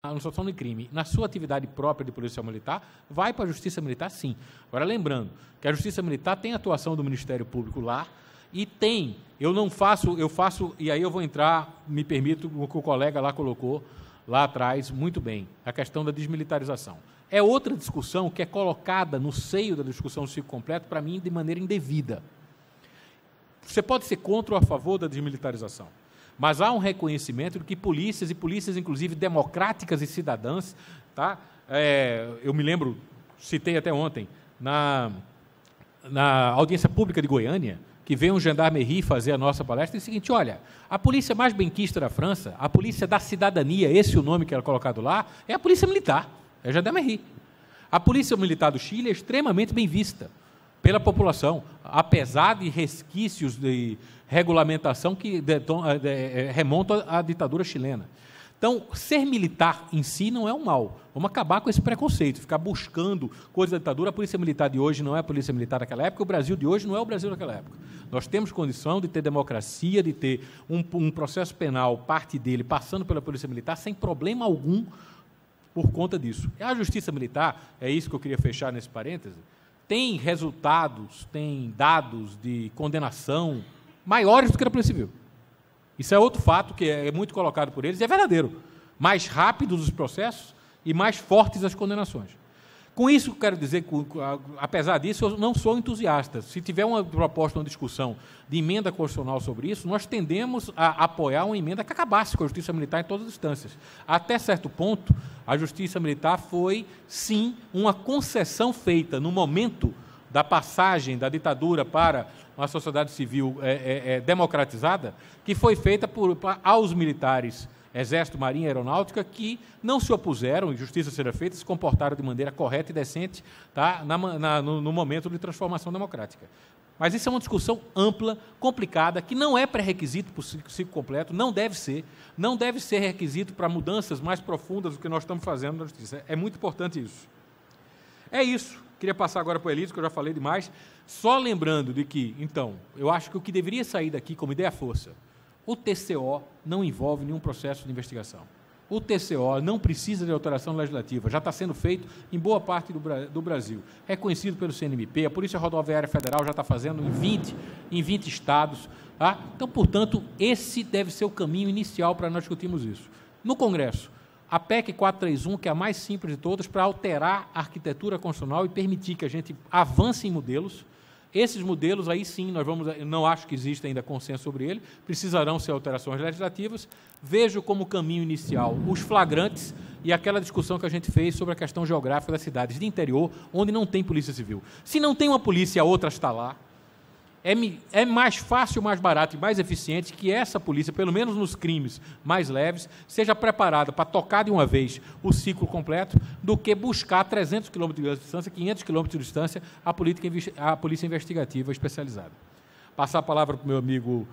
na situação de crime, na sua atividade própria de policial militar, vai para a Justiça Militar, sim. Agora, lembrando que a Justiça Militar tem atuação do Ministério Público lá e tem, eu faço, e aí eu vou entrar, me permito, o que o colega lá colocou lá atrás, muito bem, a questão da desmilitarização. É outra discussão que é colocada no seio da discussão do ciclo completo, para mim, de maneira indevida. Você pode ser contra ou a favor da desmilitarização, mas há um reconhecimento de que polícias, inclusive democráticas e cidadãs, tá? Eu me lembro, citei até ontem, na audiência pública de Goiânia, que veio um gendarmerie fazer a nossa palestra, é o seguinte: olha, a polícia mais benquista da França, a polícia da cidadania, esse é o nome que era colocado lá, é a polícia militar, é a gendarmerie. A polícia militar do Chile é extremamente bem vista pela população, apesar de resquícios de regulamentação que remontam à ditadura chilena. Então, ser militar em si não é um mal. Vamos acabar com esse preconceito, ficar buscando coisas da ditadura. A polícia militar de hoje não é a polícia militar daquela época, o Brasil de hoje não é o Brasil daquela época. Nós temos condição de ter democracia, de ter um processo penal, parte dele, passando pela polícia militar, sem problema algum por conta disso. E a justiça militar, é isso que eu queria fechar nesse parêntese, tem resultados, tem dados de condenação maiores do que a Polícia Civil. Isso é outro fato que é muito colocado por eles, e é verdadeiro. Mais rápidos os processos e mais fortes as condenações. Com isso, quero dizer que, apesar disso, eu não sou entusiasta. Se tiver uma proposta, uma discussão de emenda constitucional sobre isso, nós tendemos a apoiar uma emenda que acabasse com a Justiça Militar em todas as instâncias. Até certo ponto, a Justiça Militar foi, sim, uma concessão feita no momento da passagem da ditadura para uma sociedade civil democratizada, que foi feita aos militares, Exército, Marinha e Aeronáutica, que não se opuseram, e justiça seja feita, se comportaram de maneira correta e decente, tá, no momento de transformação democrática. Mas isso é uma discussão ampla, complicada, que não é pré-requisito para o ciclo completo, não deve ser requisito para mudanças mais profundas do que nós estamos fazendo na justiça. É muito importante isso. É isso. Queria passar agora para o Elísio, que eu já falei demais, só lembrando de que, então, eu acho que o que deveria sair daqui como ideia-força, o TCO não envolve nenhum processo de investigação. O TCO não precisa de alteração legislativa, já está sendo feito em boa parte do Brasil. Reconhecido pelo CNMP, a Polícia Rodoviária Federal já está fazendo em 20 estados. Tá? Então, portanto, esse deve ser o caminho inicial para nós discutirmos isso. No Congresso, a PEC 431, que é a mais simples de todas, para alterar a arquitetura constitucional e permitir que a gente avance em modelos. Esses modelos, aí sim, não acho que exista ainda consenso sobre ele, precisarão ser alterações legislativas. Vejo como caminho inicial os flagrantes e aquela discussão que a gente fez sobre a questão geográfica das cidades de interior, onde não tem polícia civil. Se não tem uma polícia, a outra está lá. É mais fácil, mais barato e mais eficiente que essa polícia, pelo menos nos crimes mais leves, seja preparada para tocar de uma vez o ciclo completo, do que buscar 300 km de distância, 500 km de distância, a polícia investigativa especializada. Passar a palavra para o meu amigo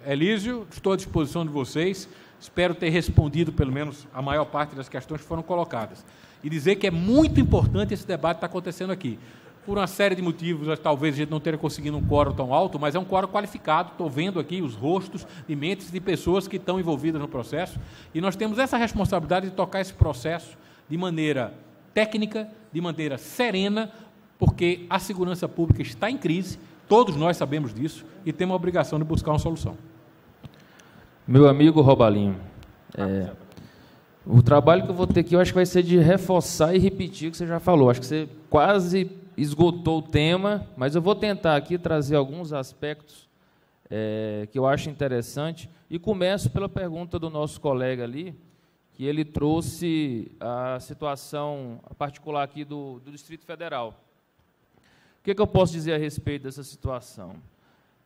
Elísio, estou à disposição de vocês, espero ter respondido, pelo menos, a maior parte das questões que foram colocadas. E dizer que é muito importante esse debate que está acontecendo aqui. Por uma série de motivos, talvez a gente não tenha conseguido um quórum tão alto, mas é um quórum qualificado. Estou vendo aqui os rostos e mentes de pessoas que estão envolvidas no processo, e nós temos essa responsabilidade de tocar esse processo de maneira técnica, de maneira serena, porque a segurança pública está em crise, todos nós sabemos disso, e temos a obrigação de buscar uma solução. Meu amigo Robalinho, o trabalho que eu vou ter aqui, eu acho que vai ser de reforçar e repetir o que você já falou. Acho que você quase esgotou o tema, mas eu vou tentar aqui trazer alguns aspectos que eu acho interessante, e começo pela pergunta do nosso colega ali, que ele trouxe a situação particular aqui do Distrito Federal. O que eu posso dizer a respeito dessa situação?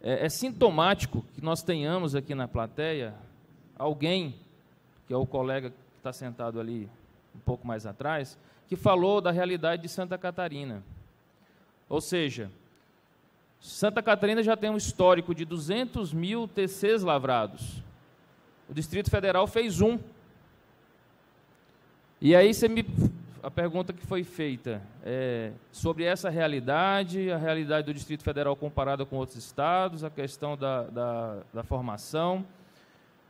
É sintomático que nós tenhamos aqui na plateia alguém, que é o colega que está sentado ali um pouco mais atrás, que falou da realidade de Santa Catarina. Ou seja, Santa Catarina já tem um histórico de 200 mil TCs lavrados. O Distrito Federal fez um. E aí a pergunta que foi feita é sobre essa realidade, a realidade do Distrito Federal comparada com outros estados, a questão da formação.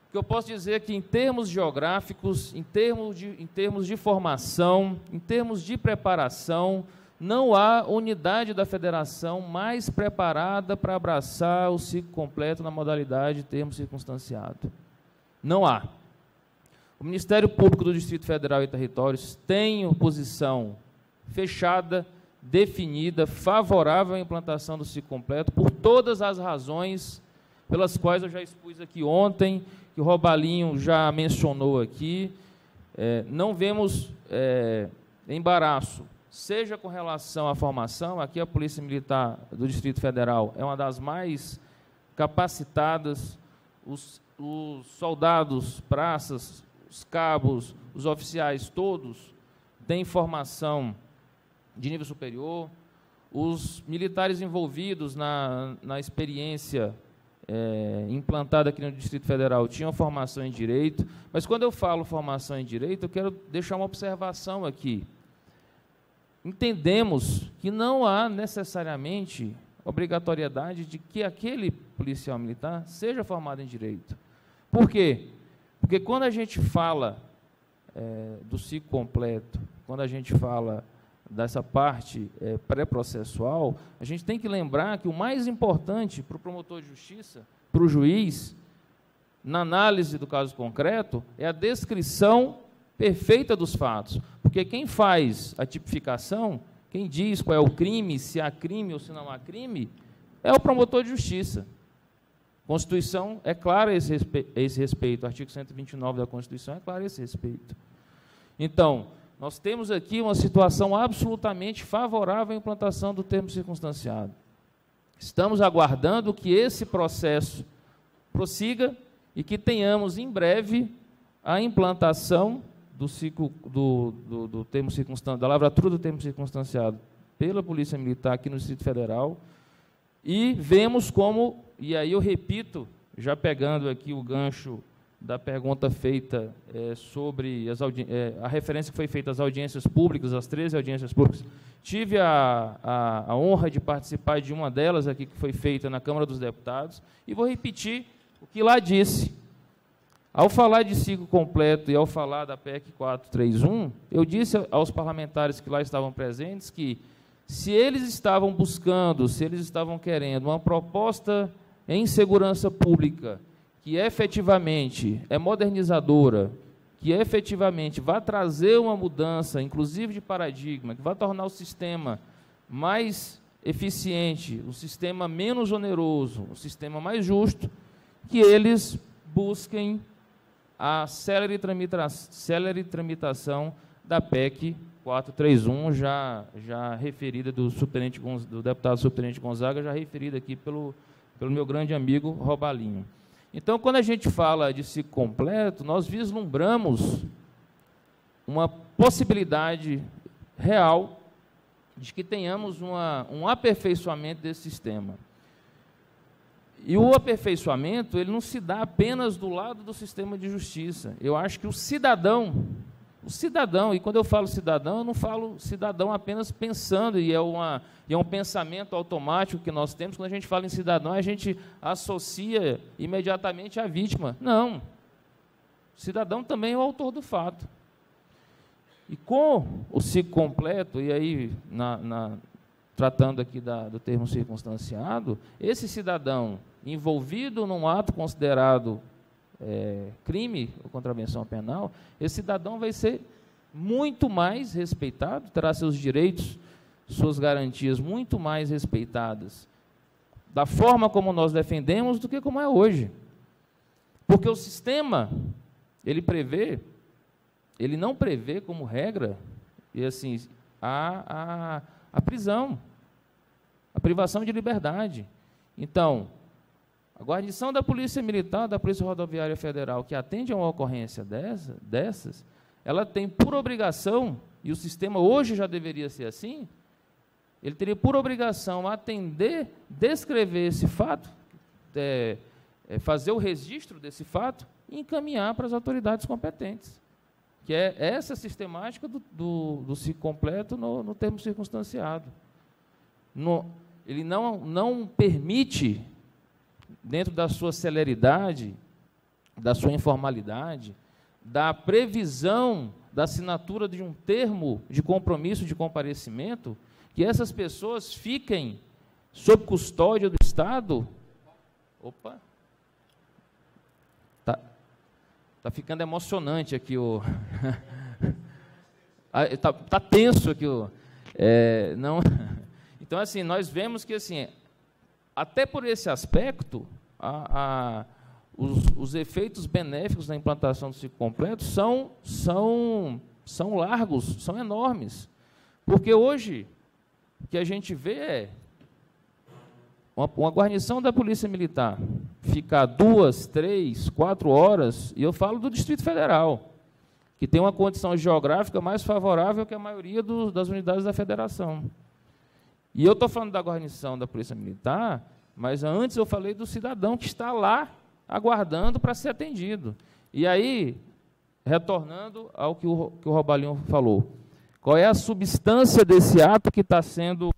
O que eu posso dizer é que, em termos geográficos, em termos de formação, em termos de preparação, não há unidade da federação mais preparada para abraçar o ciclo completo na modalidade termo circunstanciado. Não há. O Ministério Público do Distrito Federal e Territórios tem posição fechada, definida, favorável à implantação do ciclo completo, por todas as razões pelas quais eu já expus aqui ontem, que o Robalinho já mencionou aqui. Não vemos embaraço, seja com relação à formação. Aqui a Polícia Militar do Distrito Federal é uma das mais capacitadas, os soldados, praças, os cabos, os oficiais, todos têm formação de nível superior, os militares envolvidos na experiência implantada aqui no Distrito Federal tinham formação em Direito, mas quando eu falo formação em Direito, eu quero deixar uma observação aqui. Entendemos que não há necessariamente obrigatoriedade de que aquele policial militar seja formado em Direito. Por quê? Porque quando a gente fala do ciclo completo, quando a gente fala dessa parte pré-processual, a gente tem que lembrar que o mais importante para o promotor de justiça, para o juiz, na análise do caso concreto, é a descrição perfeita dos fatos. Porque quem faz a tipificação, quem diz qual é o crime, se há crime ou se não há crime, é o promotor de justiça. A Constituição é clara a esse respeito, o artigo 129 da Constituição é claro a esse respeito. Então, nós temos aqui uma situação absolutamente favorável à implantação do termo circunstanciado. Estamos aguardando que esse processo prossiga e que tenhamos, em breve, a implantação do ciclo do termo circunstanciado, da lavratura do termo circunstanciado pela Polícia Militar aqui no Distrito Federal, e vemos como, e aí eu repito, já pegando aqui o gancho da pergunta feita sobre a referência que foi feita às audiências públicas, às 13 audiências públicas. Tive a honra de participar de uma delas aqui, que foi feita na Câmara dos Deputados, e vou repetir o que lá disse. Ao falar de ciclo completo e ao falar da PEC 431, eu disse aos parlamentares que lá estavam presentes que, se eles estavam buscando, se eles estavam querendo uma proposta em segurança pública que efetivamente é modernizadora, que efetivamente vai trazer uma mudança, inclusive de paradigma, que vai tornar o sistema mais eficiente, o sistema menos oneroso, o sistema mais justo, que eles busquem a célere tramitação da PEC 431, já referida do deputado subtenente Gonzaga, já referida aqui pelo meu grande amigo Robalinho. Então, quando a gente fala de ciclo completo, nós vislumbramos uma possibilidade real de que tenhamos um aperfeiçoamento desse sistema. E o aperfeiçoamento, ele não se dá apenas do lado do sistema de justiça. Eu acho que o cidadão, e quando eu falo cidadão, eu não falo cidadão apenas pensando, e é um pensamento automático que nós temos. Quando a gente fala em cidadão, a gente associa imediatamente à vítima. Não. O cidadão também é o autor do fato. E com o ciclo completo, e aí, tratando aqui do termo circunstanciado, esse cidadão envolvido num ato considerado crime ou contravenção penal, esse cidadão vai ser muito mais respeitado, terá seus direitos, suas garantias muito mais respeitadas, da forma como nós defendemos, do que como é hoje. Porque o sistema, ele não prevê como regra, e assim, a prisão, a privação de liberdade. Então, a guarnição da Polícia Militar, da Polícia Rodoviária Federal, que atende a uma ocorrência dessas, ela tem por obrigação, e o sistema hoje já deveria ser assim, ele teria por obrigação atender, descrever esse fato, fazer o registro desse fato e encaminhar para as autoridades competentes, que é essa sistemática do ciclo completo no termo circunstanciado. Ele não permite, dentro da sua celeridade, da sua informalidade, da previsão da assinatura de um termo de compromisso de comparecimento, que essas pessoas fiquem sob custódia do Estado. Opa! Tá ficando emocionante aqui o... tá tenso aqui o... não... Então, assim, nós vemos que, assim, até por esse aspecto, os efeitos benéficos da implantação do ciclo completo são largos, são enormes. Porque hoje, o que a gente vê é uma guarnição da Polícia Militar ficar 2, 3, 4 horas, e eu falo do Distrito Federal, que tem uma condição geográfica mais favorável que a maioria das unidades da Federação. E eu estou falando da guarnição da Polícia Militar, mas antes eu falei do cidadão que está lá aguardando para ser atendido. E aí, retornando ao que o Robalinho falou, qual é a substância desse ato que está sendo